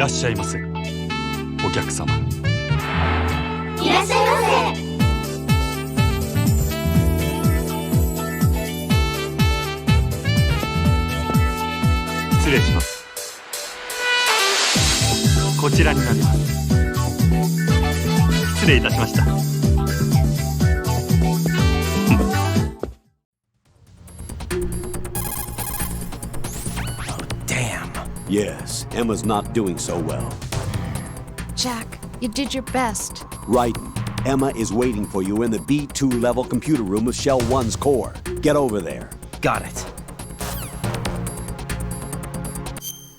らっしゃいませ。お客様。いらっしゃいませ。失礼します。こちらになります。失礼いたしました。Yes, Emma's not doing so well. Jack, you did your best. Right. Emma is waiting for you in the B2 level computer room of Shell 1's core. Get over there. Got it.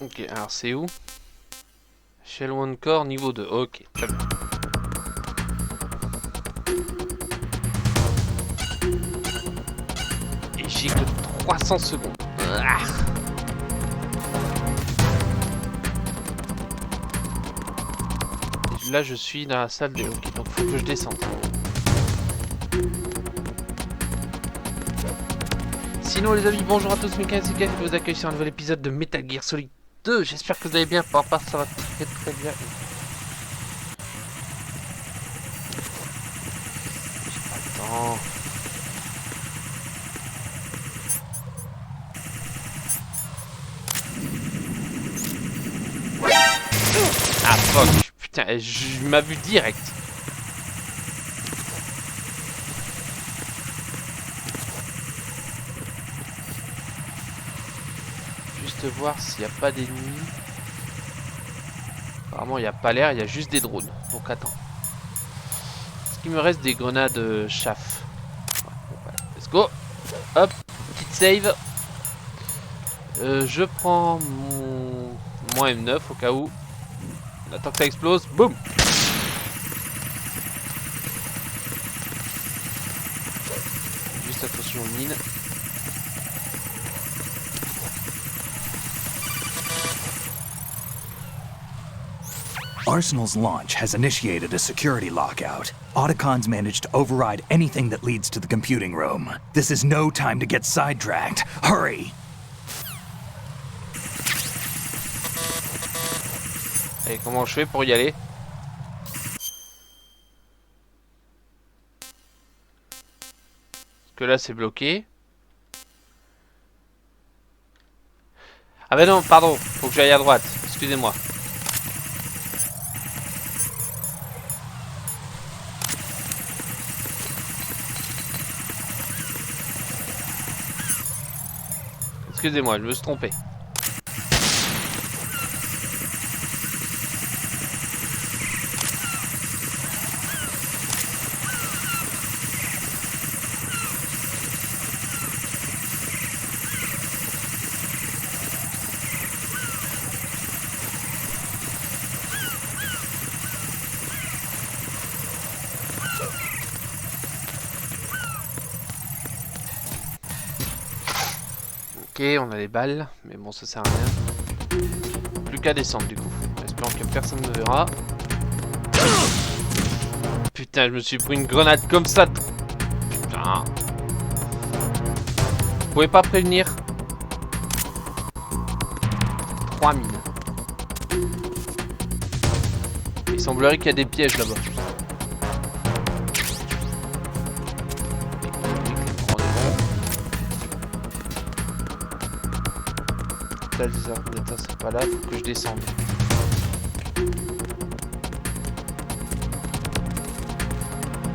Ok, alors c'est où? Shell 1 core niveau 2. Ok, très bien. Et j'ai que 300 secondes. Ah. Là je suis dans la salle des hockey, donc faut que je descende. Sinon les amis, bonjour à tous, c'est quelque qui vous accueille sur un nouvel épisode de Metal Gear Solid 2. J'espère que vous allez bien, pour ma part ça va très bien. J'ai pas le temps. Ah fuck. Putain, je m'a vu direct. Juste voir s'il n'y a pas d'ennemis. Apparemment il n'y a pas l'air, il y a juste des drones. Donc attends. Est-ce qu'il me reste des grenades chaff? Ouais, let's go. Hop, petite save. Je prends mon M9 au cas où. On attend que ça explose, boum. Juste attention aux mines. Arsenal's launch has initiated a security lockout. Autocon's managed to override anything that leads to the computing room. This is no time to get sidetracked. Hurry! Et comment je fais pour y aller? Parce que là c'est bloqué. Ah bah non, pardon, faut que j'aille à droite, excusez-moi. Excusez-moi, je me suis trompé. Ok, on a les balles, mais bon ça sert à rien. Plus qu'à descendre du coup, espérant que personne ne verra. Putain, je me suis pris une grenade comme ça. Putain. Vous pouvez pas prévenir? 3 mines. Il semblerait qu'il y a des pièges là-bas. C'est pas là, faut que je descende.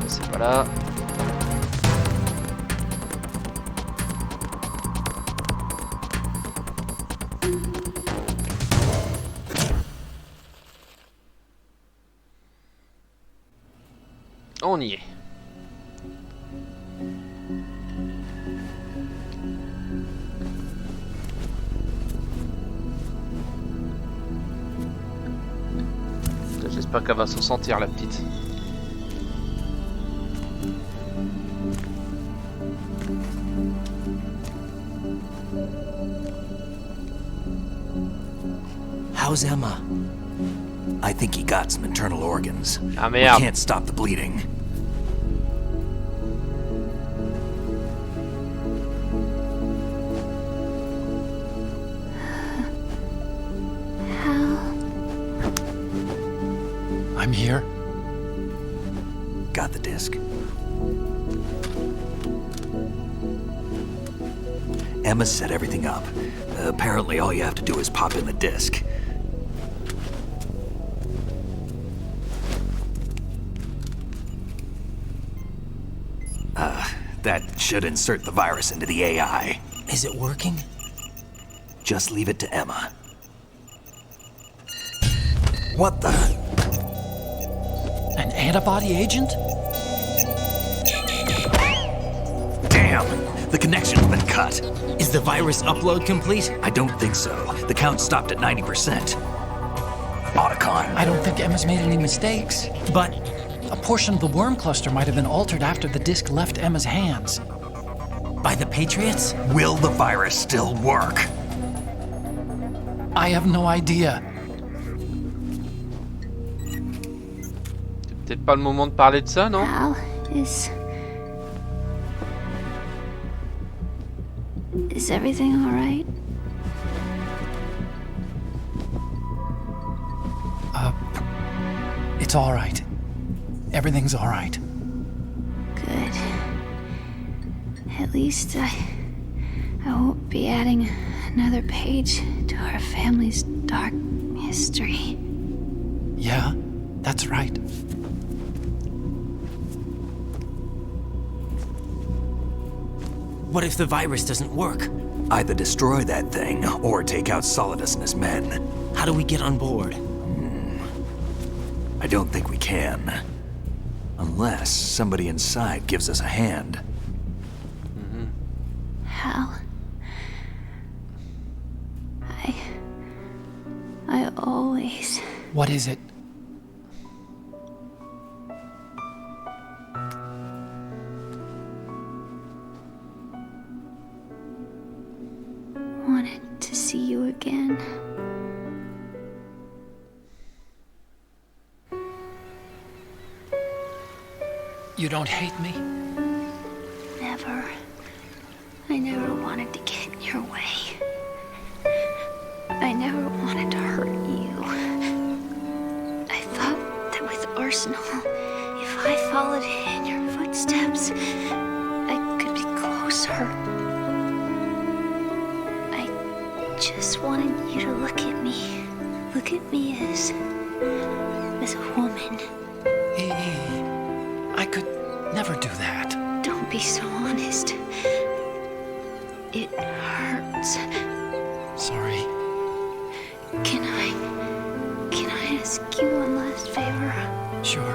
C'est pas là. On y est. J'espère qu'elle va s'en sentir la petite. How's Emma? I think he got some internal organs. Ah We merde. can't stop the bleeding. I'm here. Got the disc. Emma set everything up. Apparently all you have to do is pop in the disc. That should insert the virus into the AI. Is it working? Just leave it to Emma. What the? An antibody agent? Damn! The connection's been cut. Is the virus upload complete? I don't think so. The count stopped at 90%. Otacon. I don't think Emma's made any mistakes. But A portion of the worm cluster might have been altered after the disc left Emma's hands. by the Patriots? Will the virus still work? I have no idea. C'est peut-être pas le moment de parler de ça, non? Al, is everything all right? It's all right. Everything's all right. Good. At least I won't be adding another page to our family's dark history. Yeah, that's right. What if the virus doesn't work? Either destroy that thing, or take out Solidus and his men. How do we get on board? I don't think we can. Unless somebody inside gives us a hand. Hal, I always... What is it? wanted to see you again. You don't hate me? Never. I never wanted to get in your way. I never wanted to hurt you. I thought that with Arsenal, if I followed in your footsteps, I could be closer. I just wanted you to look at me. Look at me as a woman. I could never do that. Don't be so honest. It hurts. Sorry. Can I ask you one last favor? Sure.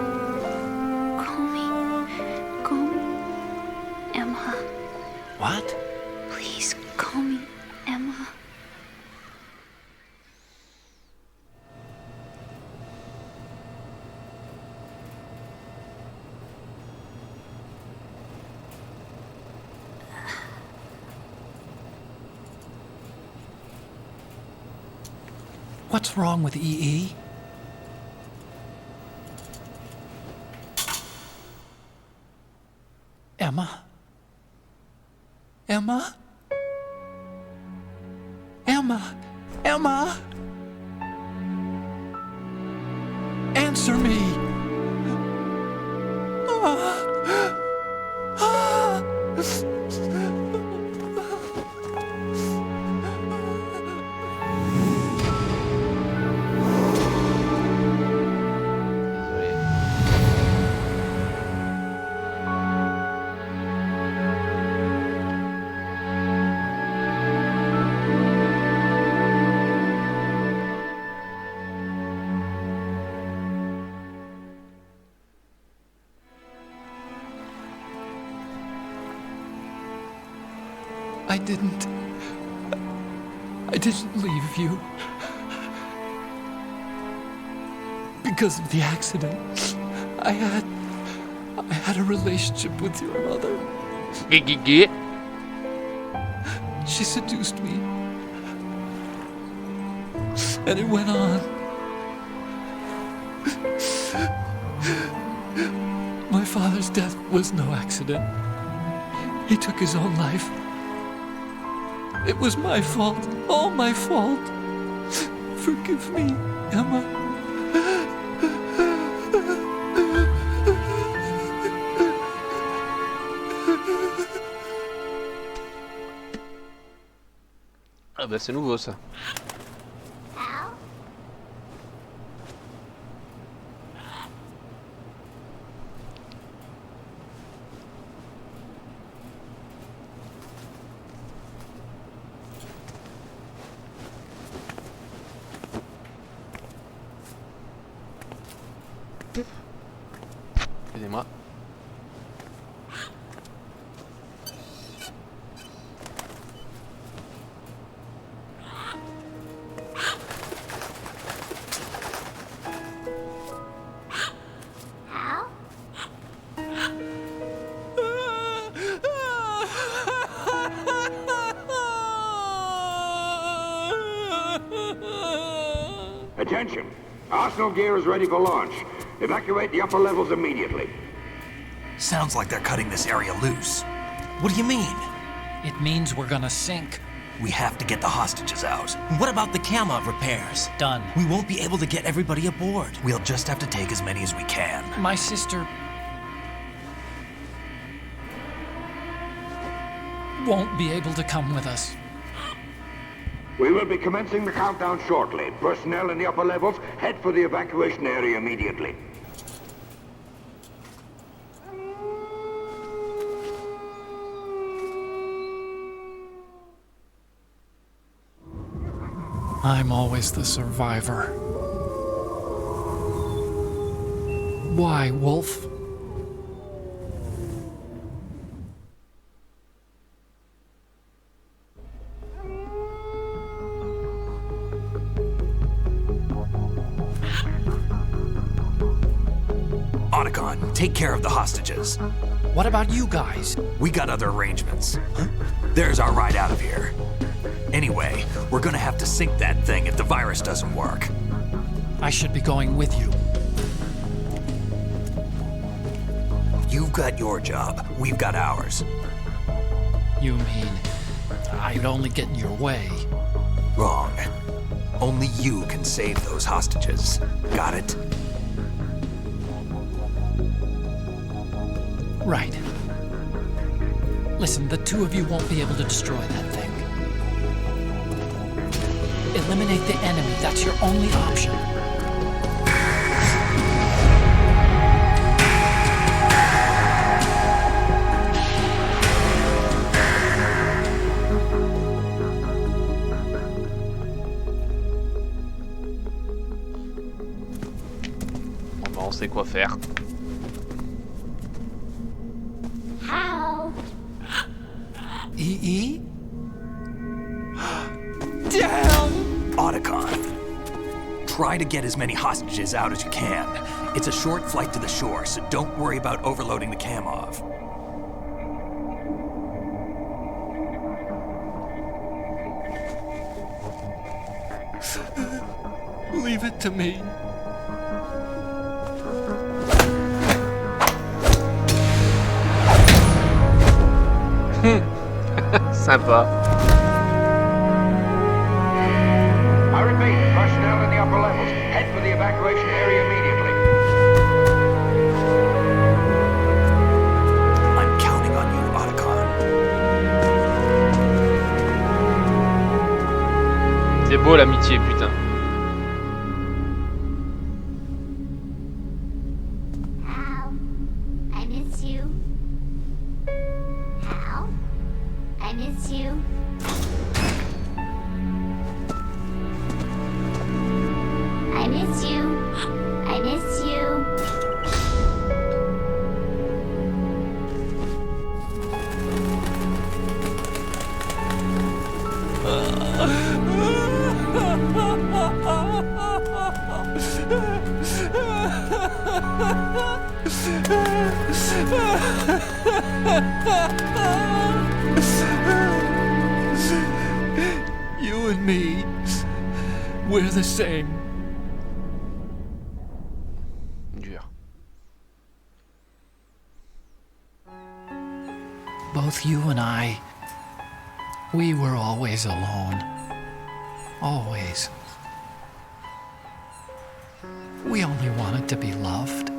Call me Emma. What? Please call me Emma. What's wrong with EE? Emma? Emma? Emma? Emma? Answer me! I didn't leave you. Because of the accident, I had a relationship with your mother. She seduced me. And it went on. My father's death was no accident. He took his own life. It was my fault, all my fault. Forgive me, Emma. Ah bah c'est nouveau ça. Excusez-moi. Attention! Arsenal gear is ready for launch. Evacuate the upper levels immediately. Sounds like they're cutting this area loose. What do you mean? It means we're gonna sink. We have to get the hostages out. What about the camo repairs? Done. We won't be able to get everybody aboard. We'll just have to take as many as we can. My sister won't be able to come with us. We will be commencing the countdown shortly. Personnel in the upper levels, head for the evacuation area immediately. I'm always the survivor. Why, Wolf? Otacon, take care of the hostages. What about you guys? We got other arrangements. There's our ride out of here. Anyway, we're gonna have to sink that thing if the virus doesn't work. I should be going with you. You've got your job, we've got ours. You mean I'd only get in your way? Wrong. Only you can save those hostages. Got it? Right. Listen, the two of you won't be able to destroy that thing. Eliminate the enemy. That's your only option. Bon bah on sait quoi faire. E.E.? Damn! Otacon. Try to get as many hostages out as you can. It's a short flight to the shore, so don't worry about overloading the Kamov. Leave it to me. Sympa. I repeat, personnel in the upper levels, head for the evacuation area immediately. I'm counting on you, Otacon. C'est beau l'amitié, putain. Hal, I miss you. Hal, I miss you. I miss you. I miss you. You and me, we're the same. Dur. Both you and I, we were always alone. Always. We only wanted to be loved.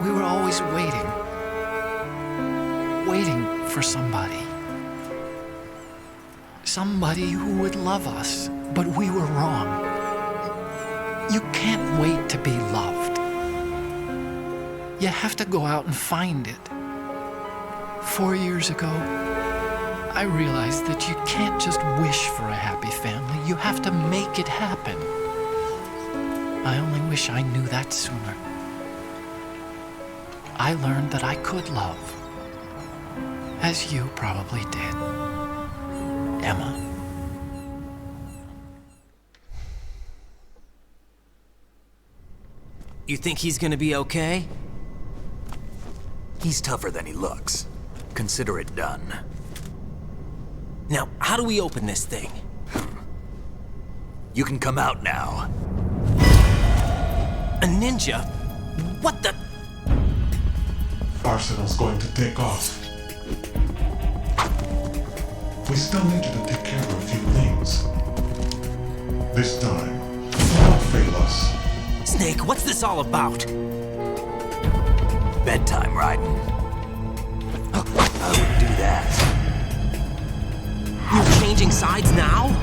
We were always waiting. Waiting for somebody. somebody who would love us, but we were wrong. You can't wait to be loved. You have to go out and find it. 4 years ago, I realized that you can't just wish for a happy family. You have to make it happen. I only wish I knew that sooner. I learned that I could love, as you probably did, Emma. You think he's gonna be okay? He's tougher than he looks. Consider it done. Now, how do we open this thing? You can come out now. A ninja? What the? Arsenal's going to take off. We still need you to take care of a few things. This time, don't fail us. Snake, what's this all about? Bedtime, Raiden. I wouldn't do that. You're changing sides now?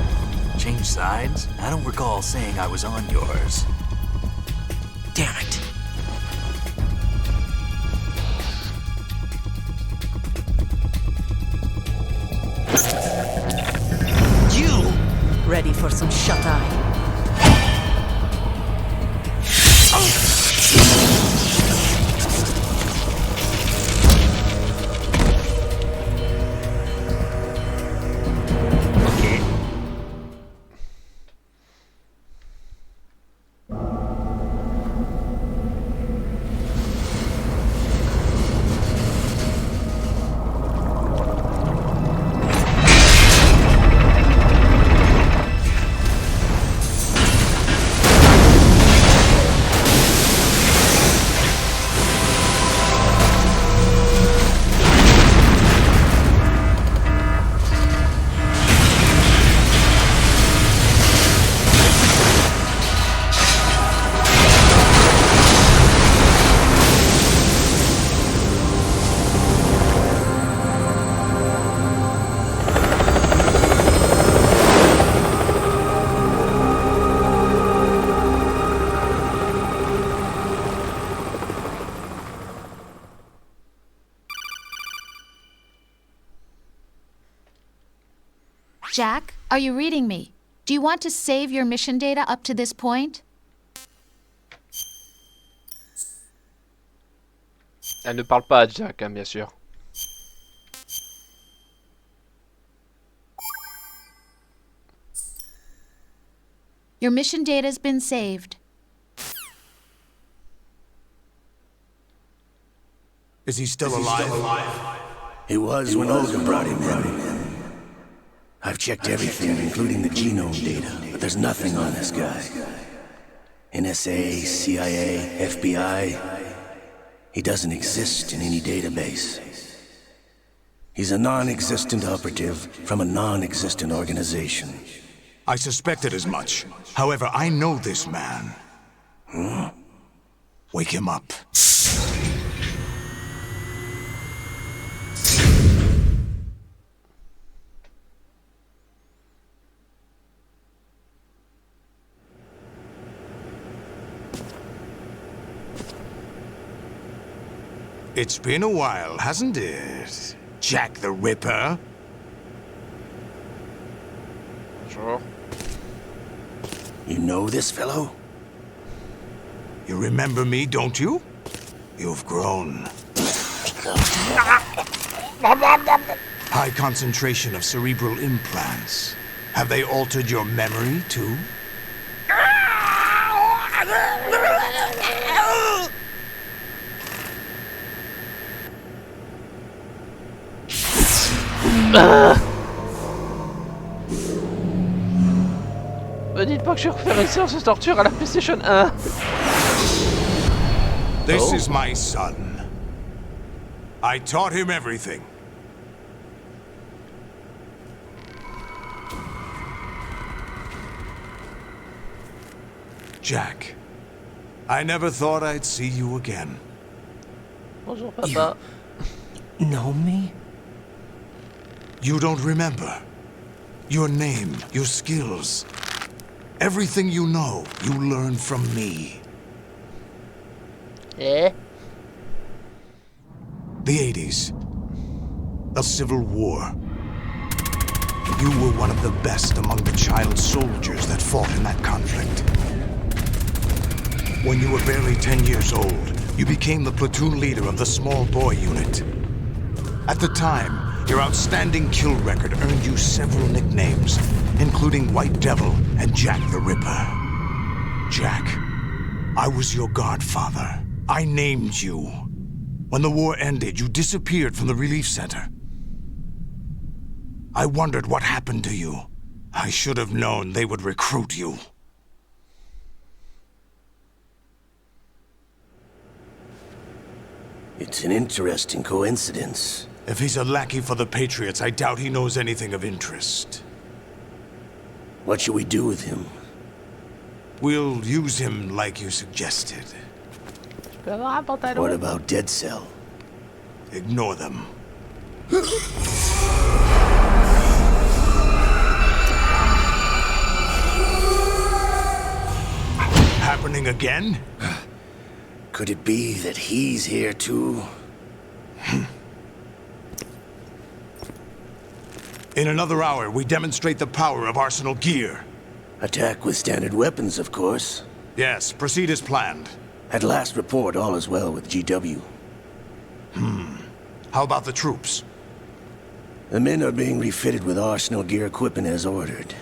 Change sides? I don't recall saying I was on yours. Damn it. You! Ready for some shut-eye? Jack, are you reading me? Do you want to save your mission data up to this point? Elle ne parle pas à Jack, hein, bien sûr. Your mission data has been saved. Is he still alive? He was when Olga brought him in. I've checked everything, including the genome data, but there's nothing on this guy. NSA, CIA, FBI. He doesn't exist in any database. He's a non-existent operative from a non-existent organization. I suspected as much. However, I know this man. Huh? Wake him up. It's been a while, hasn't it? Jack the Ripper? Sure. You know this fellow? You remember me, don't you? You've grown. High concentration of cerebral implants. Have they altered your memory, too? Me dites pas que je vais refaire une séance de torture à la PlayStation 1. This is my son. I taught him everything. Jack, I never thought I'd see you again. Bonjour, papa. You know me? You don't remember. Your name, your skills. Everything you know, you learned from me. Eh? The 80s. A civil war. You were one of the best among the child soldiers that fought in that conflict. When you were barely 10 years old, you became the platoon leader of the small boy unit. At the time, your outstanding kill record earned you several nicknames, including White Devil and Jack the Ripper. Jack, I was your godfather. I named you. When the war ended, you disappeared from the relief center. I wondered what happened to you. I should have known they would recruit you. It's an interesting coincidence. If he's a lackey for the Patriots, I doubt he knows anything of interest. What should we do with him? We'll use him like you suggested. What about Dead Cell? Ignore them. Happening again? Could it be that he's here too? In another hour, we demonstrate the power of Arsenal gear. Attack with standard weapons, of course. Yes, proceed as planned. At last report, all is well with GW. How about the troops? The men are being refitted with Arsenal gear equipment as ordered.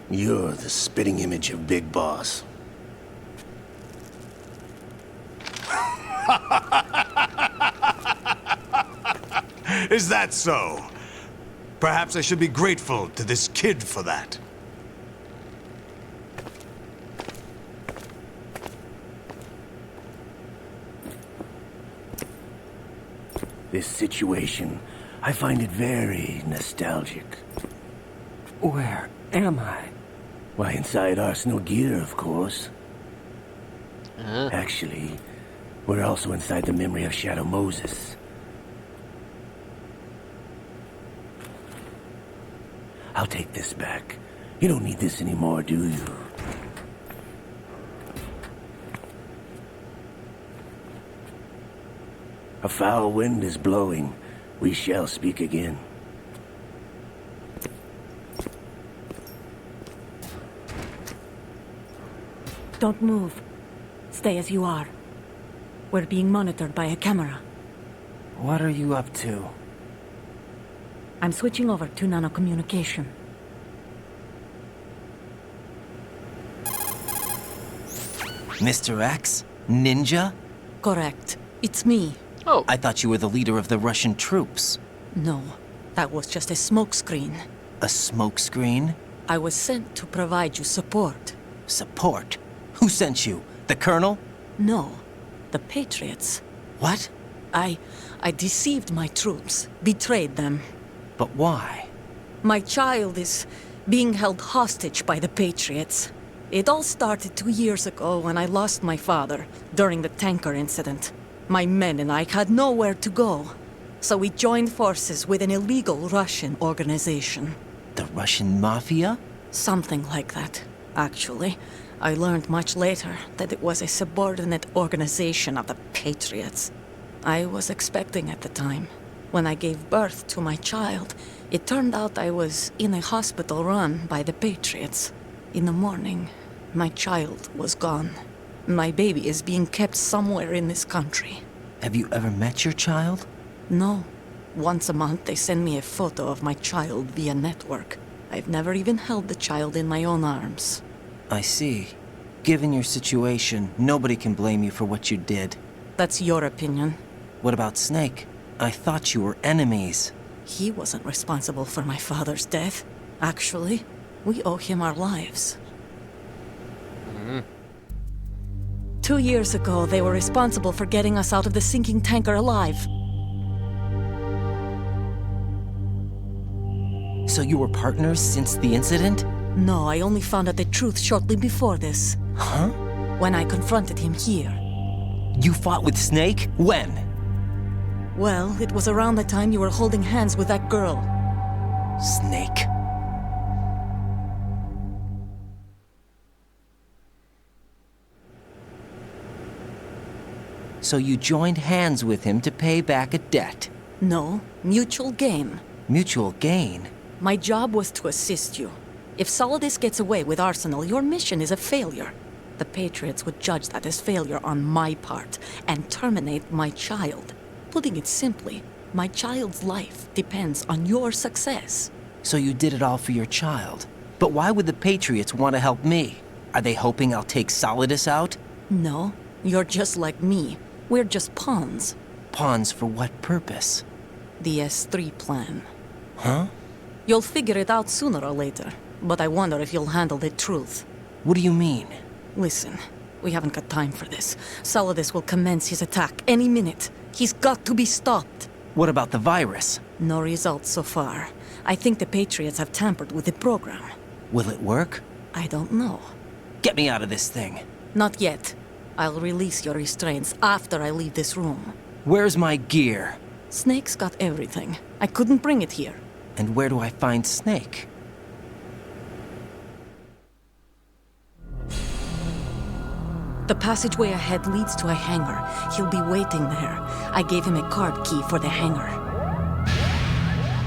You're the spitting image of Big Boss. Is that so? Perhaps I should be grateful to this kid for that. This situation, I find it very nostalgic. Where am I? Why, inside Arsenal gear, of course. Actually, we're also inside the memory of Shadow Moses. I'll take this back. You don't need this anymore, do you? A foul wind is blowing. We shall speak again. Don't move. Stay as you are. We're being monitored by a camera. What are you up to? I'm switching over to nanocommunication. Mr. X? Ninja? Correct. It's me. Oh. I thought you were the leader of the Russian troops. No, that was just a smokescreen. A smokescreen? I was sent to provide you support. Support? Who sent you? The Colonel? No, the Patriots. What? I deceived my troops, betrayed them. But why? My child is being held hostage by the Patriots. It all started 2 years ago when I lost my father during the tanker incident. My men and I had nowhere to go, so we joined forces with an illegal Russian organization. The Russian Mafia? Something like that, actually. I learned much later that it was a subordinate organization of the Patriots. I was expecting at the time. When I gave birth to my child, it turned out I was in a hospital run by the Patriots. In the morning, my child was gone. My baby is being kept somewhere in this country. Have you ever met your child? No. Once a month, they send me a photo of my child via network. I've never even held the child in my own arms. I see. Given your situation, nobody can blame you for what you did. That's your opinion. What about Snake? I thought you were enemies. He wasn't responsible for my father's death. Actually, we owe him our lives. 2 years ago, they were responsible for getting us out of the sinking tanker alive. So you were partners since the incident? No, I only found out the truth shortly before this. Huh? When I confronted him here. You fought with Snake? When? Well, it was around the time you were holding hands with that girl. Snake. So you joined hands with him to pay back a debt? No, mutual gain. Mutual gain? My job was to assist you. If Solidus gets away with Arsenal, your mission is a failure. The Patriots would judge that as failure on my part and terminate my child. Putting it simply, my child's life depends on your success. So you did it all for your child. But why would the Patriots want to help me? Are they hoping I'll take Solidus out? No, you're just like me. We're just pawns. Pawns for what purpose? The S3 plan. Huh? You'll figure it out sooner or later, but I wonder if you'll handle the truth. What do you mean? Listen, we haven't got time for this. Solidus will commence his attack any minute. He's got to be stopped. What about the virus? No results so far. I think the Patriots have tampered with the program. Will it work? I don't know. Get me out of this thing. Not yet. I'll release your restraints after I leave this room. Where's my gear? Snake's got everything. I couldn't bring it here. And where do I find Snake? The passageway ahead leads to a hangar. He'll be waiting there. I gave him a card key for the hangar.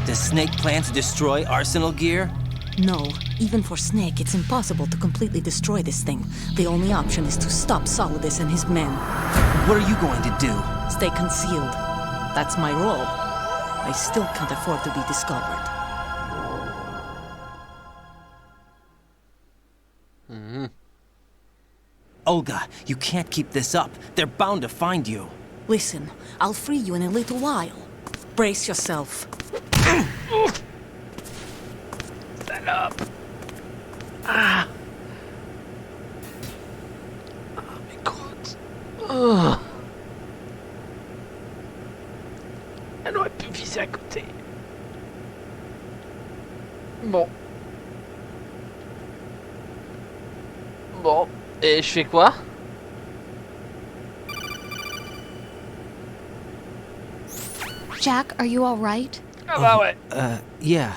Does Snake plan to destroy Arsenal gear? No. Even for Snake, it's impossible to completely destroy this thing. The only option is to stop Solidus and his men. What are you going to do? Stay concealed. That's my role. I still can't afford to be discovered. Olga, you can't keep this up. They're bound to find you. Listen, I'll free you in a little while. Brace yourself. Stand up. Ah. Oh mes côtes. Oh. Elle aurait pu viser à côté. Bon. Bon. Et je fais quoi? Jack, are you all right? Ah bah ouais. Yeah.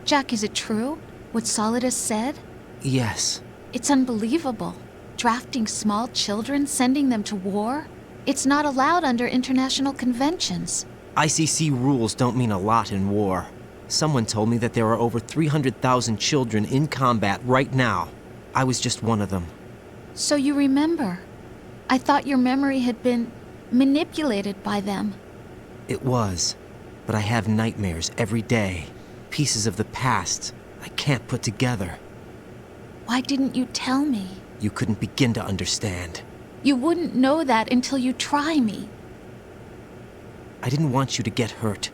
Jack, is it true? What Solidus said? Yes. It's unbelievable. Drafting small children, sending them to war? It's not allowed under international conventions. ICC rules don't mean a lot in war. Someone told me that there are over 300,000 children in combat right now. I was just one of them. So you remember. I thought your memory had been manipulated by them. It was. But I have nightmares every day. Pieces of the past I can't put together. Why didn't you tell me? You couldn't begin to understand. You wouldn't know that until you try me. I didn't want you to get hurt.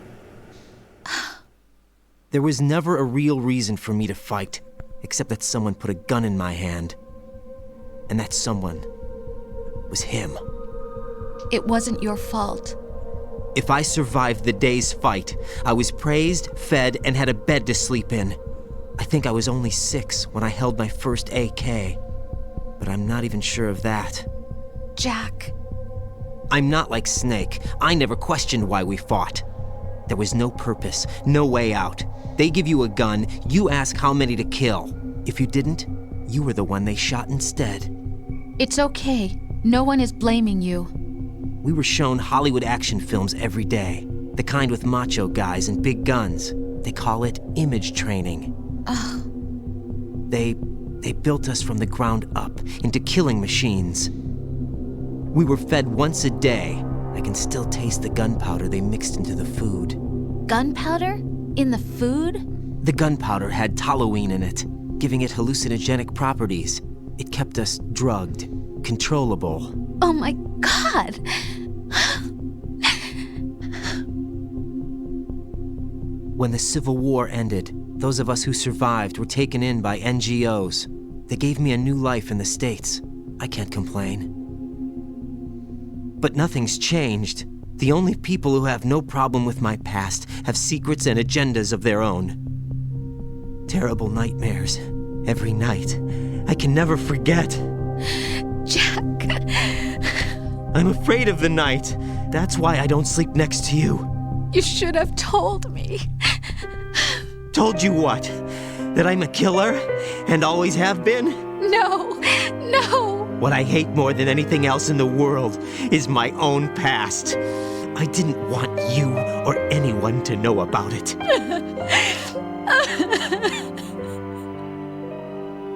There was never a real reason for me to fight, except that someone put a gun in my hand. And that someone was him. It wasn't your fault. If I survived the day's fight, I was praised, fed, and had a bed to sleep in. I think I was only 6 when I held my first AK. But I'm not even sure of that. Jack. I'm not like Snake. I never questioned why we fought. There was no purpose, no way out. They give you a gun, you ask how many to kill. If you didn't, you were the one they shot instead. It's okay. No one is blaming you. We were shown Hollywood action films every day. The kind with macho guys and big guns. They call it image training. Ugh. They built us from the ground up into killing machines. We were fed once a day. I can still taste the gunpowder they mixed into the food. Gunpowder? In the food? The gunpowder had toluene in it, giving it hallucinogenic properties. It kept us drugged, controllable. Oh my God! When the Civil War ended, those of us who survived were taken in by NGOs. They gave me a new life in the States. I can't complain. But nothing's changed. The only people who have no problem with my past have secrets and agendas of their own. Terrible nightmares. Every night. I can never forget. Jack. I'm afraid of the night. That's why I don't sleep next to you. You should have told me. Told you what? That I'm a killer and always have been? No, no. What I hate more than anything else in the world is my own past. I didn't want you or anyone to know about it.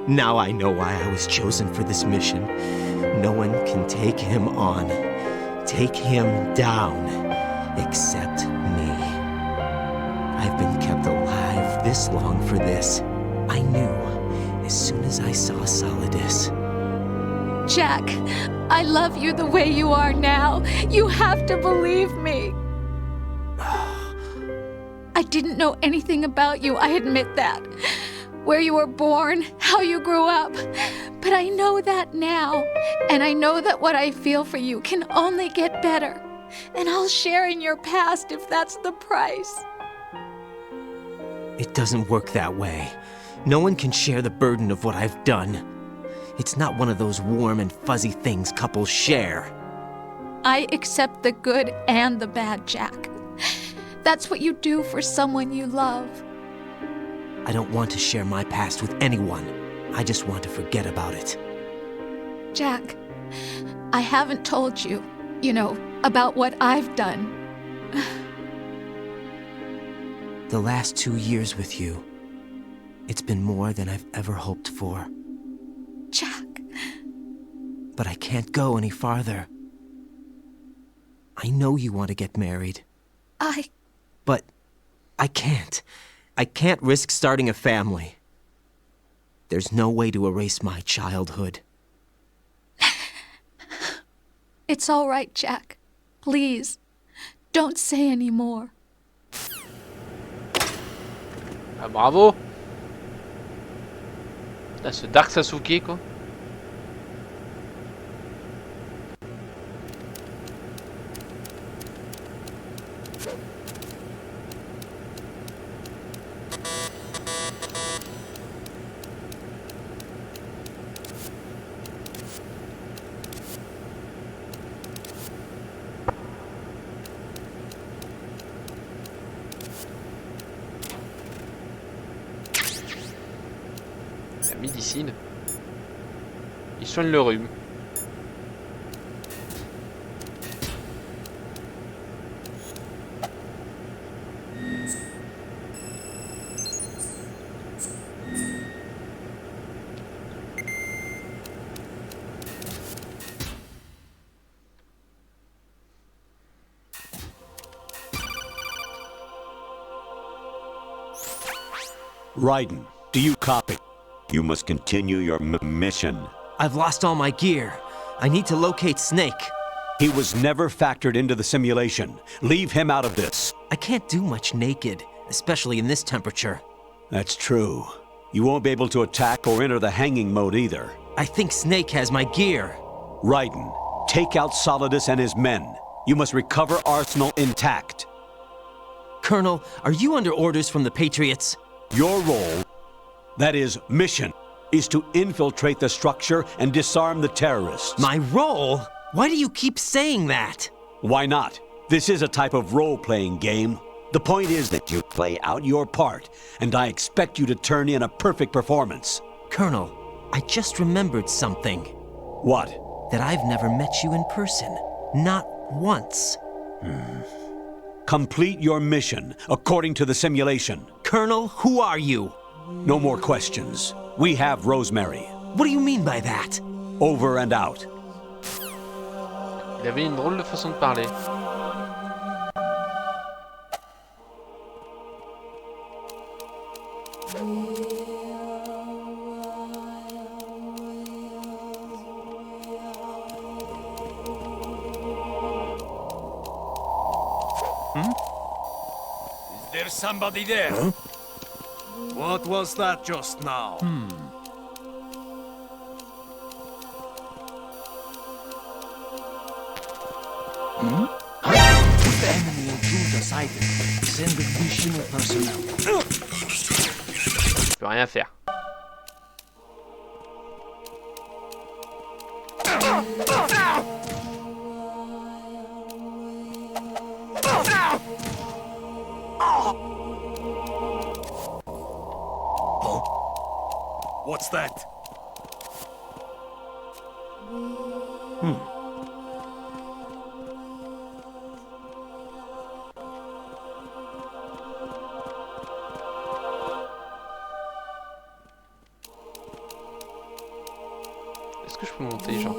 Now I know why I was chosen for this mission. No one can take him on, take him down, except me. I've been kept alive this long for this. I knew as soon as I saw Solidus. Jack, I love you the way you are now. You have to believe me. I didn't know anything about you, I admit that. Where you were born, how you grew up. But I know that now. And I know that what I feel for you can only get better. And I'll share in your past if that's the price. It doesn't work that way. No one can share the burden of what I've done. It's not one of those warm and fuzzy things couples share. I accept the good and the bad, Jack. That's what you do for someone you love. I don't want to share my past with anyone. I just want to forget about it. Jack, I haven't told you, about what I've done. The last 2 years with you, it's been more than I've ever hoped for. Jack. But I can't go any farther. I know you want to get married. But I can't. I can't risk starting a family. There's no way to erase my childhood. It's all right, Jack. Please, don't say any more. Ah, bravo. Là, ce Dark Sasuke, quoi. La médecine. Il soigne le rhume. Raiden, do you copy? You must continue your mission. I've lost all my gear. I need to locate Snake. He was never factored into the simulation. Leave him out of this. I can't do much naked, especially in this temperature. That's true. You won't be able to attack or enter the hanging mode either. I think Snake has my gear. Raiden, take out Solidus and his men. You must recover Arsenal intact. Colonel, are you under orders from the Patriots? Your role, that is, mission, is to infiltrate the structure and disarm the terrorists. My role? Why do you keep saying that? Why not? This is a type of role-playing game. The point is that you play out your part, and I expect you to turn in a perfect performance. Colonel, I just remembered something. What? That I've never met you in person. Not once. Complete your mission according to the simulation. Colonel, who are you? No more questions. We have Rosemary. What do you mean by that? Over and out. Il avait une drôle de façon de parler. Is there somebody there? Huh? What was that just now? Put the enemy intruder sighted. Send additional personnel. Je peux rien faire. What's that? Est-ce que je peux monter, genre?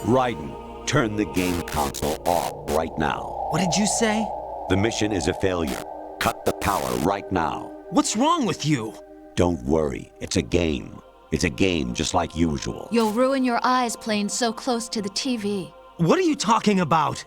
Raiden, turn the game console off right now. What did you say? The mission is a failure. Cut the power right now. What's wrong with you? Don't worry, it's a game. It's a game just like usual. You'll ruin your eyes playing so close to the TV. What are you talking about?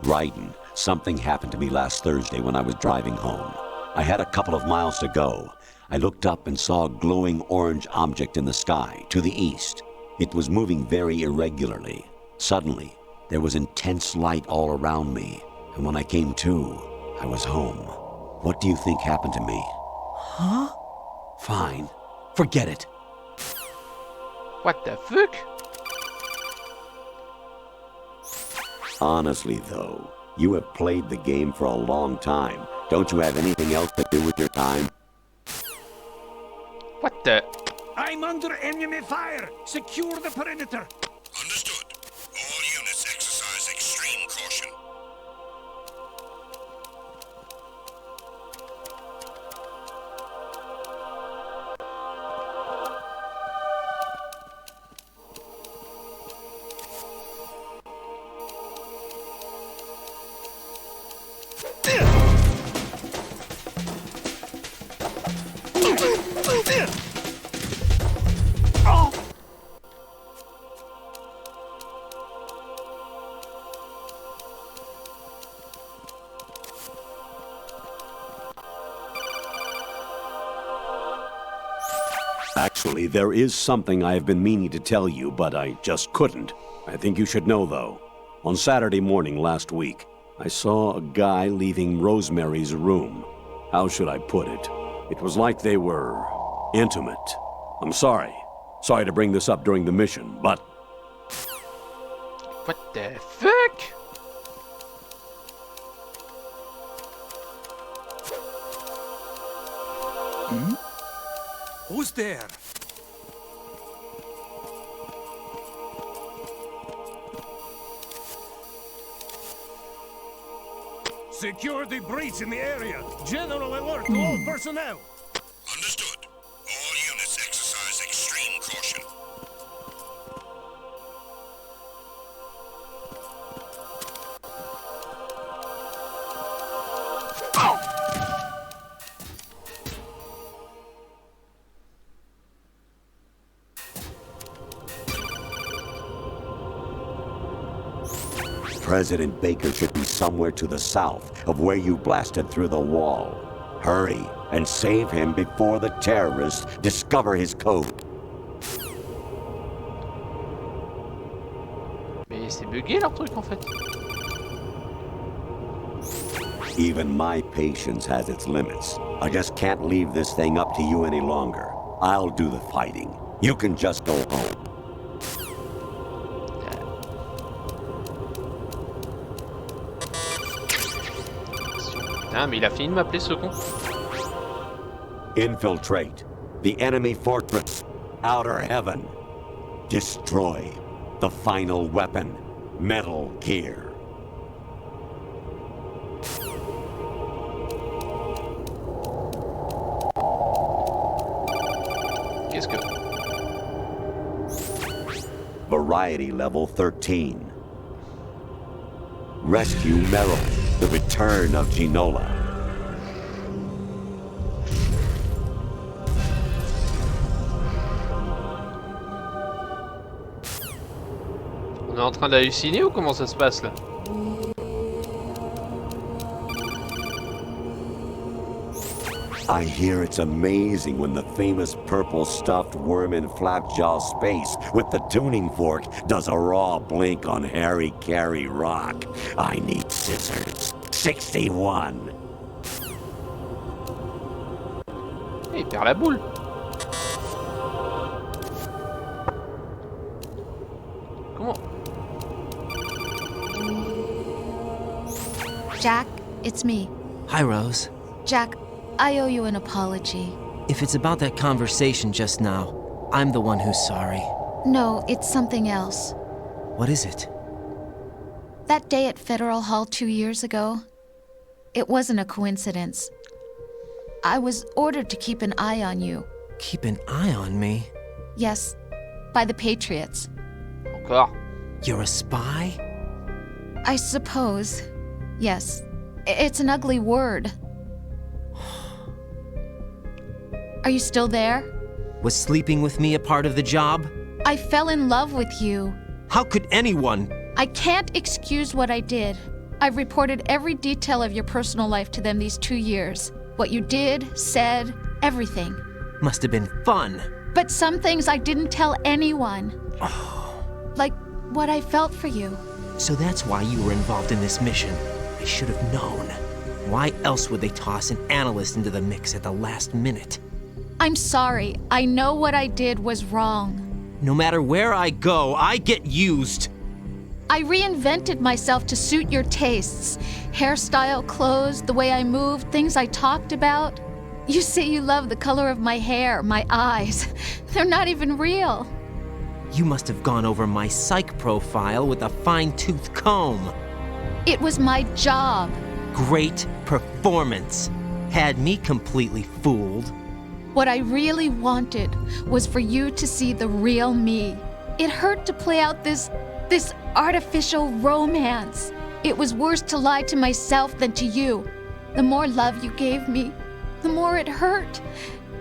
Raiden, something happened to me last Thursday when I was driving home. I had a couple of miles to go. I looked up and saw a glowing orange object in the sky to the east. It was moving very irregularly. Suddenly, there was intense light all around me, and when I came to, I was home. What do you think happened to me? Huh? Fine. Forget it. What the fuck? Honestly, though, you have played the game for a long time. Don't you have anything else to do with your time? What the? I'm under enemy fire! Secure the perimeter! Understood. All units exercise extreme caution. Actually, there is something I have been meaning to tell you, but I just couldn't. I think you should know, though. On Saturday morning last week, I saw a guy leaving Rosemary's room. How should I put it? It was like they were intimate. I'm sorry. Sorry to bring this up during the mission, but... What the fuck? Who's there? Secure the breach in the area. General alert to all personnel. Understood. All units exercise extreme caution. President Baker should be somewhere to the south of where you blasted through the wall. Hurry and save him before the terrorists discover his code. Mais c'est bugué leur truc en fait. Even my patience has its limits. I just can't leave this thing up to you any longer. I'll do the fighting. You can just go home. Putain, mais il a fini de m'appeler ce con. Infiltrate the enemy fortress, Outer Heaven. Destroy the final weapon, Metal Gear. Qu'est-ce que... Variety level 13. Rescue Meryl, the return of Ginola. On est en train d'halluciner ou comment ça se passe là? I hear it's amazing when the famous purple stuffed worm in Flapjaw space with the tuning fork does a raw blink on Harry Carey rock. I need scissors. 61. Il perd la boule. Jack, it's me. Hi, Rose. Jack, I owe you an apology. If it's about that conversation just now, I'm the one who's sorry. No, it's something else. What is it? That day at Federal Hall 2 years ago, it wasn't a coincidence. I was ordered to keep an eye on you. Keep an eye on me? Yes, by the Patriots. Encore. You're a spy? I suppose. Yes. It's an ugly word. Are you still there? Was sleeping with me a part of the job? I fell in love with you. How could anyone? I can't excuse what I did. I've reported every detail of your personal life to them these 2 years. What you did, said, everything. Must have been fun. But some things I didn't tell anyone. Like what I felt for you. So that's why you were involved in this mission. I should have known. Why else would they toss an analyst into the mix at the last minute? I'm sorry. I know what I did was wrong. No matter where I go, I get used. I reinvented myself to suit your tastes. Hairstyle, clothes, the way I moved, things I talked about. You say you love the color of my hair, my eyes. They're not even real. You must have gone over my psych profile with a fine-tooth comb. It was my job. Great performance. Had me completely fooled. What I really wanted was for you to see the real me. It hurt to play out this artificial romance. It was worse to lie to myself than to you. The more love you gave me, the more it hurt.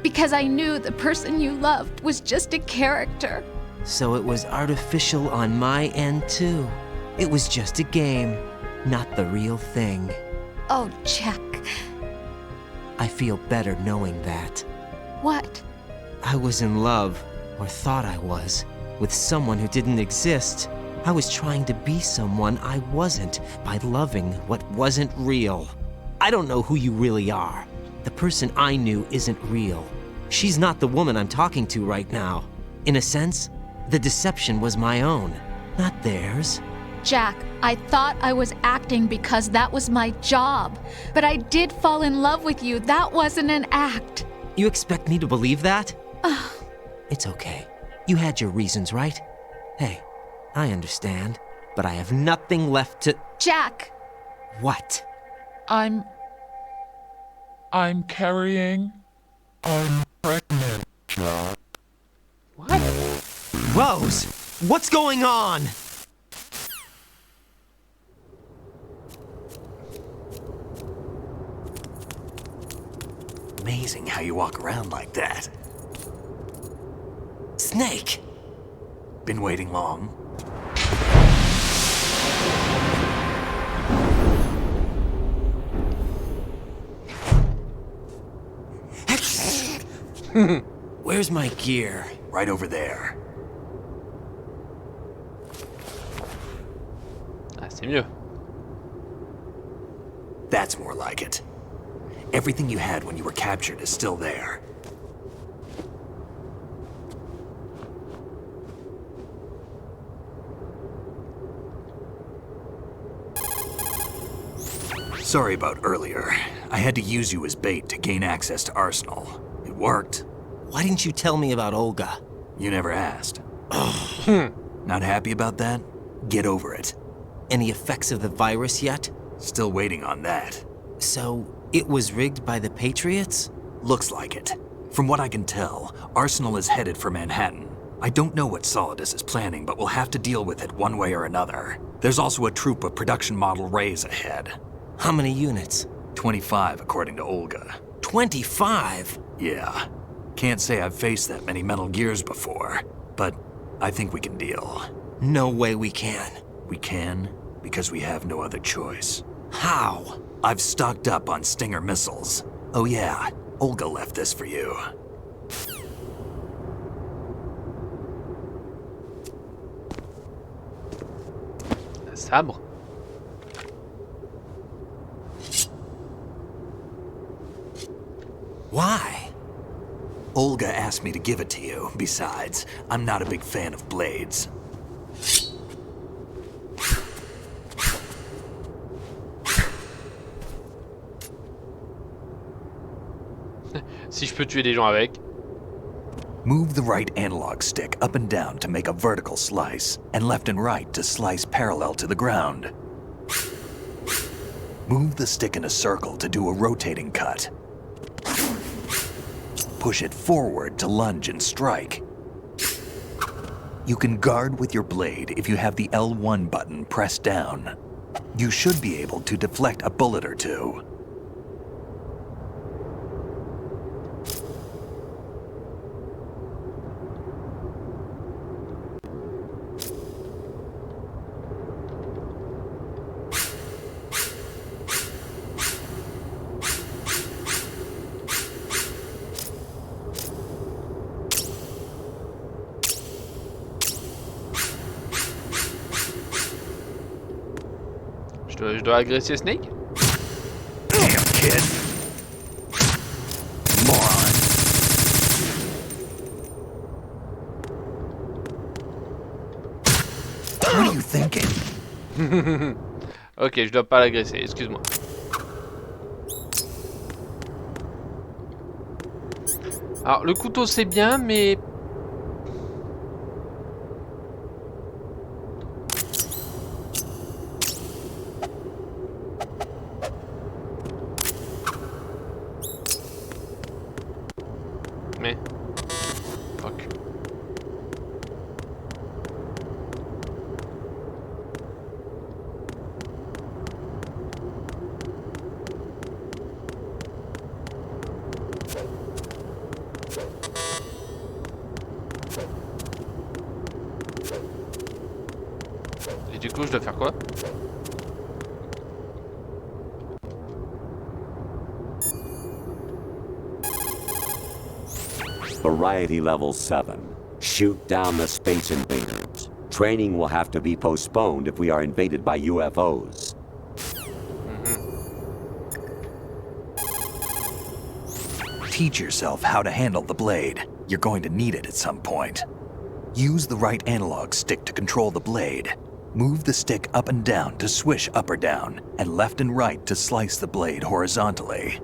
Because I knew the person you loved was just a character. So it was artificial on my end too. It was just a game, not the real thing. Oh, Jack. I feel better knowing that. What? I was in love, or thought I was, with someone who didn't exist. I was trying to be someone I wasn't by loving what wasn't real. I don't know who you really are. The person I knew isn't real. She's not the woman I'm talking to right now. In a sense, the deception was my own, not theirs. Jack, I thought I was acting because that was my job. But I did fall in love with you. That wasn't an act. You expect me to believe that? It's okay. You had your reasons, right? Hey, I understand, but I have nothing left to... Jack! What? I'm carrying... I'm pregnant, Jack. What? Rose! What's going on? Amazing how you walk around like that. Snake! Been waiting long? Where's my gear? Right over there. Ah, c'est mieux. That's more like it. Everything you had when you were captured is still there. Sorry about earlier. I had to use you as bait to gain access to Arsenal. It worked. Why didn't you tell me about Olga? You never asked. Not happy about that? Get over it. Any effects of the virus yet? Still waiting on that. So, it was rigged by the Patriots? Looks like it. From what I can tell, Arsenal is headed for Manhattan. I don't know what Solidus is planning, but we'll have to deal with it one way or another. There's also a troop of production model Rays ahead. How many units? 25, according to Olga. 25? Yeah. Can't say I've faced that many Metal Gears before, but I think we can deal. No way we can. We can, because we have no other choice. How? I've stocked up on Stinger missiles. Oh yeah, Olga left this for you. Un sabre. Why? Olga asked me to give it to you. Besides, I'm not a big fan of blades. Si je peux tuer des gens avec. Move the right analog stick up and down to make a vertical slice, and left and right to slice parallel to the ground. Move the stick in a circle to do a rotating cut. Push it forward to lunge and strike. You can guard with your blade if you have the L1 button pressed down. You should be able to deflect a bullet or two. Je dois agresser Snake? Damn, kid. Moron. What are you thinking? Ok, je dois pas l'agresser, excuse-moi. Alors, le couteau c'est bien, mais... Fuck. Et du coup, je dois faire quoi? Variety level 7. Shoot down the space invaders. Training will have to be postponed if we are invaded by UFOs. Teach yourself how to handle the blade. You're going to need it at some point. Use the right analog stick to control the blade. Move the stick up and down to swish up or down, and left and right to slice the blade horizontally.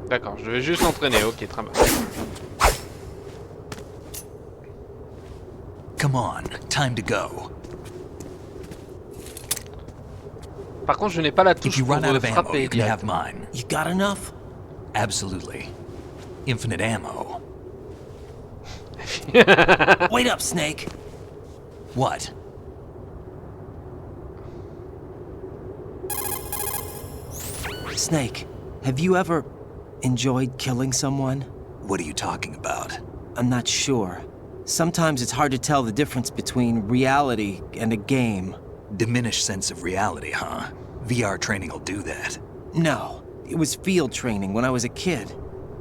D'accord, je vais juste l'entraîner, ok, très bien. Come on, time to go. Par contre, je n'ai pas la If touche you pour run out of ammo, frapper you can have directement. mine. You got enough? Absolutely. Infinite ammo. Wait up, Snake. What? Snake, have you ever enjoyed killing someone? What are you talking about? I'm not sure. Sometimes it's hard to tell the difference between reality and a game. Diminished sense of reality, huh? VR training will do that. No, it was field training when I was a kid.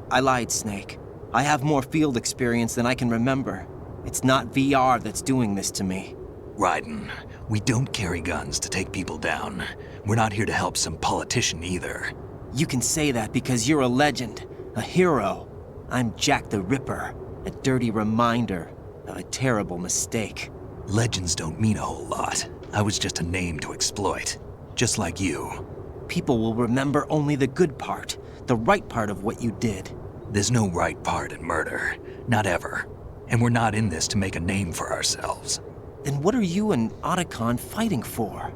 I lied, Snake. I have more field experience than I can remember. It's not VR that's doing this to me. Raiden, we don't carry guns to take people down. We're not here to help some politician either. You can say that because you're a legend, a hero. I'm Jack the Ripper, a dirty reminder of a terrible mistake. Legends don't mean a whole lot. I was just a name to exploit, just like you. People will remember only the good part, the right part of what you did. There's no right part in murder, not ever. And we're not in this to make a name for ourselves. Then what are you and Otacon fighting for?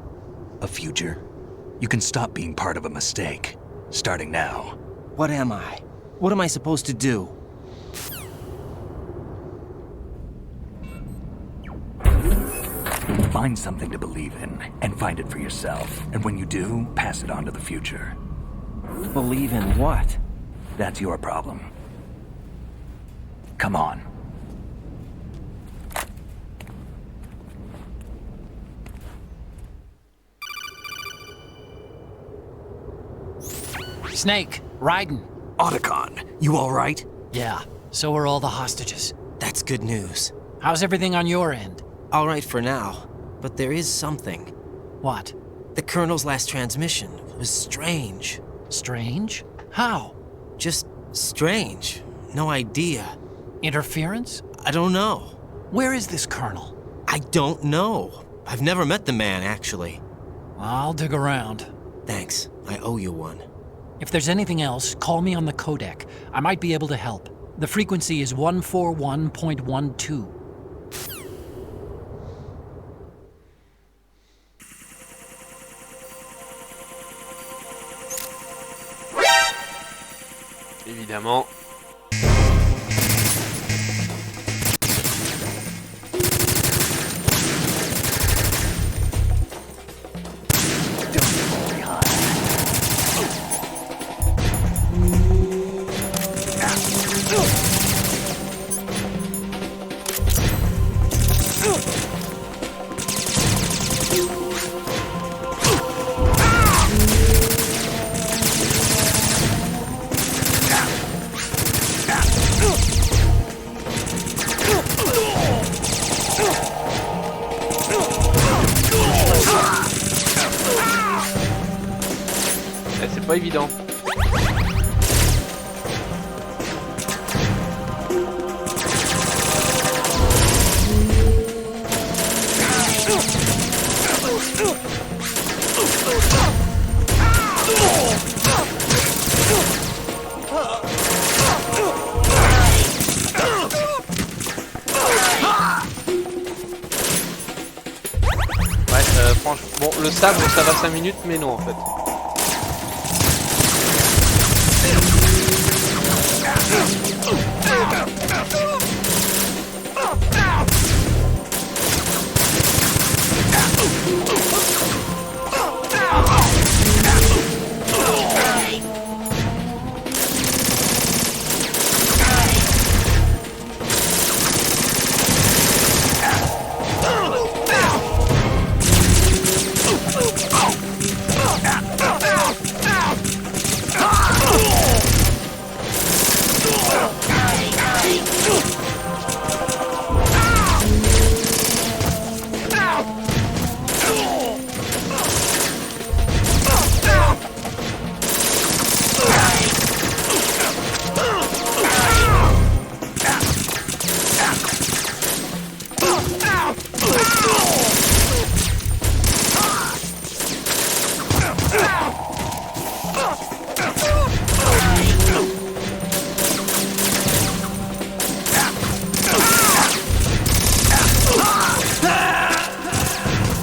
A future. You can stop being part of a mistake, starting now. What am I? What am I supposed to do? Find something to believe in, and find it for yourself. And when you do, pass it on to the future. Believe in what? That's your problem. Come on. Snake, Raiden. Otacon, you all right? Yeah, so are all the hostages. That's good news. How's everything on your end? All right for now. but there is something. What? The Colonel's last transmission was strange. Strange? How? Just strange. No idea. Interference? I don't know. Where is this Colonel? I don't know. I've never met the man, actually. I'll dig around. Thanks. I owe you one. If there's anything else, call me on the codec. I might be able to help. The frequency is 141.12. Évidemment. C'est pas évident. Ouais, franchement, bon, le sabre ça va 5 minutes, mais non en fait.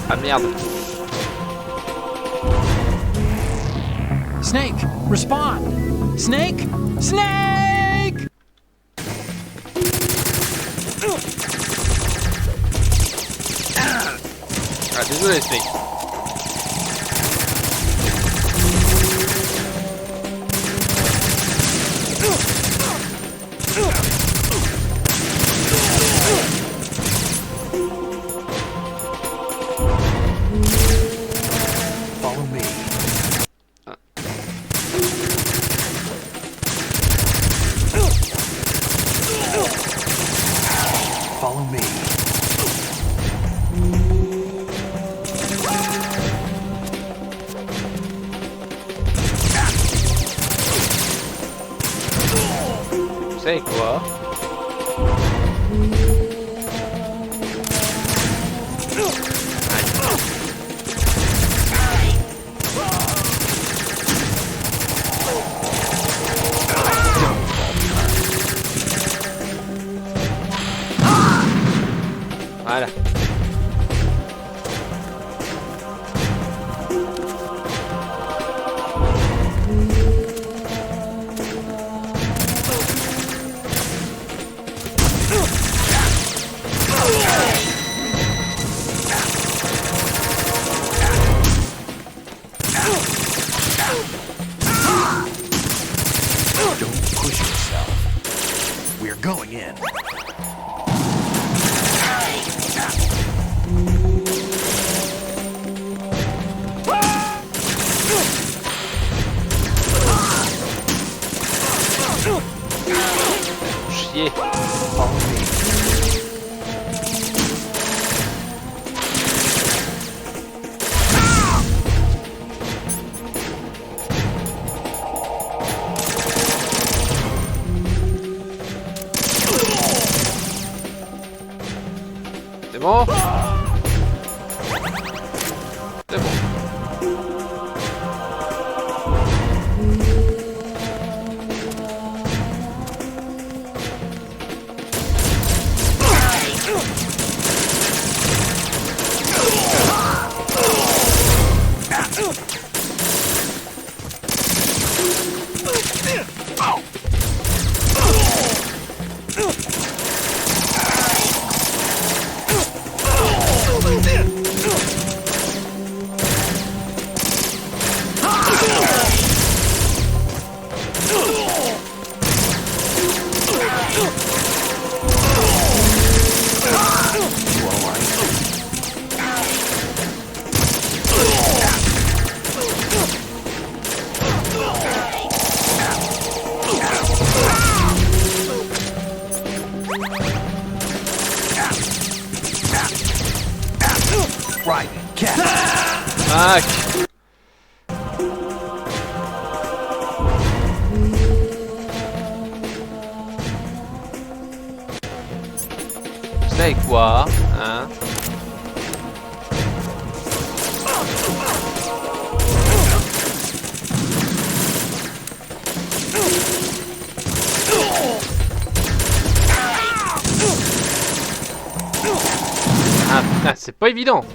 Ah merde. Snake, respond! Snake! Snake! Ah désolé Snake. Follow me. Follow me. Vous savez quoi? Voilà. Don't push yourself. We're going in. Chier. Follow me. C'est bon. C'est bon. Right, cat. Tac. C'est quoi, hein? Ah putain, c'est pas évident.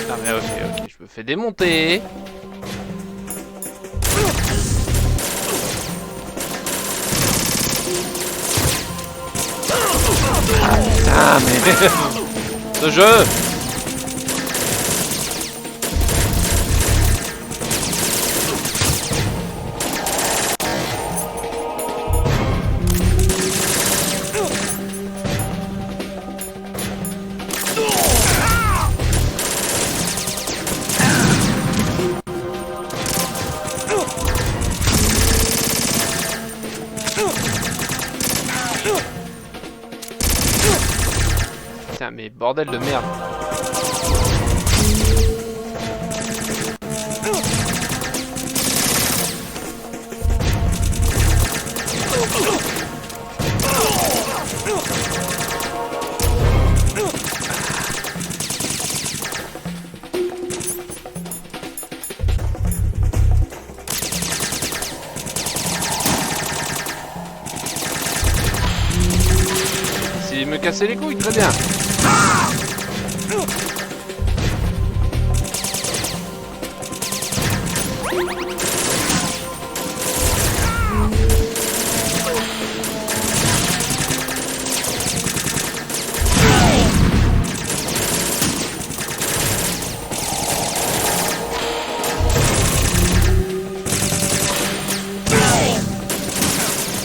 Ah mais ok, je me fais démonter. Ah mais... Ce jeu. Putain mais bordel de merde. Essayez de me casser les couilles, très bien.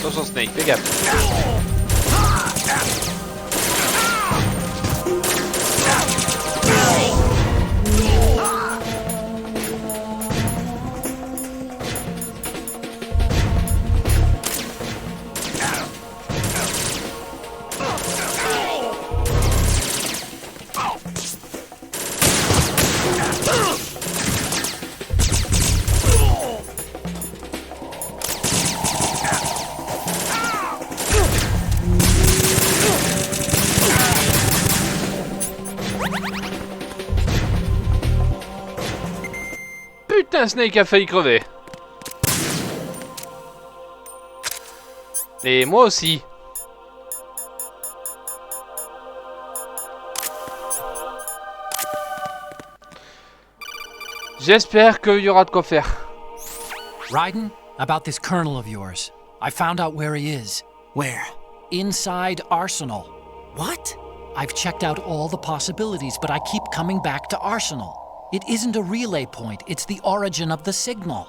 Attention Snake, fais gaffe. Putain, Snake a failli crever. Et moi aussi. J'espère qu'il y aura de quoi faire. Raiden, about this colonel of yours. I found out where he is. Where? Inside Arsenal. What? I've checked out all the possibilities, but I keep coming back to Arsenal. It isn't a relay point, it's the origin of the signal.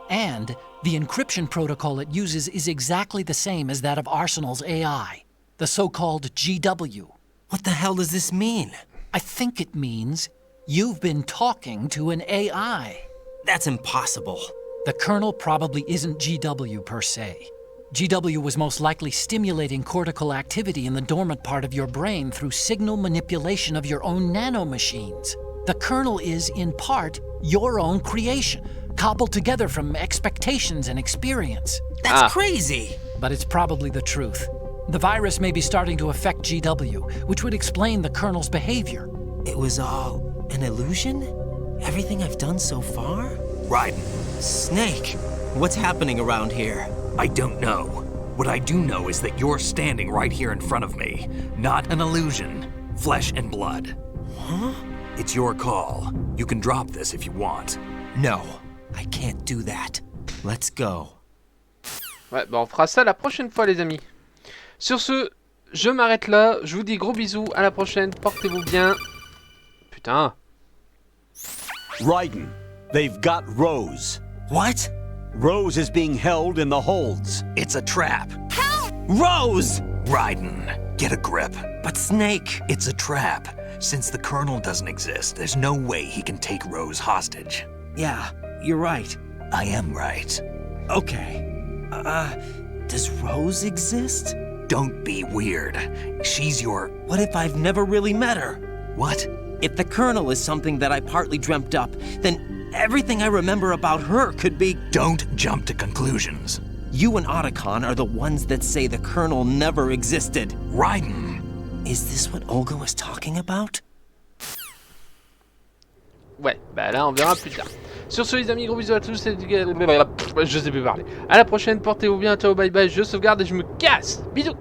And the encryption protocol it uses is exactly the same as that of Arsenal's AI. the so-called GW. What the hell does this mean? I think it means you've been talking to an AI. That's impossible. The kernel probably isn't GW per se. GW was most likely stimulating cortical activity in the dormant part of your brain through signal manipulation of your own nanomachines. The kernel is, in part, your own creation, cobbled together from expectations and experience. That's crazy! But it's probably the truth. The virus may be starting to affect GW, which would explain the kernel's behavior. It was all an illusion? Everything I've done so far? Raiden. Snake, what's happening around here? I don't know. What I do know is that you're standing right here in front of me. Not an illusion. Flesh and blood. Huh? It's your call. You can drop this if you want. No, I can't do that. Let's go. Ouais, bah on fera ça la prochaine fois, les amis. Sur ce, je m'arrête là. Je vous dis gros bisous. À la prochaine. Portez-vous bien. Putain. Raiden, they've got Rose. What? Rose is being held in the holds. It's a trap. Help! Rose! Raiden, get a grip. But Snake... It's a trap. Since the Colonel doesn't exist, there's no way he can take Rose hostage. Yeah, you're right. I am right. Okay. Does Rose exist? Don't be weird. She's your... What if I've never really met her? What? If the Colonel is something that I partly dreamt up, then everything I remember about her could be... Don't jump to conclusions. You and Otacon are the ones that say the Colonel never existed. Raiden! Is this what Olga was talking about? Ouais, bah là on verra plus tard. Sur ce les amis, gros bisous à tous, je sais plus parler. À la prochaine, portez-vous bien, ciao, bye bye, je sauvegarde et je me casse. Bisous.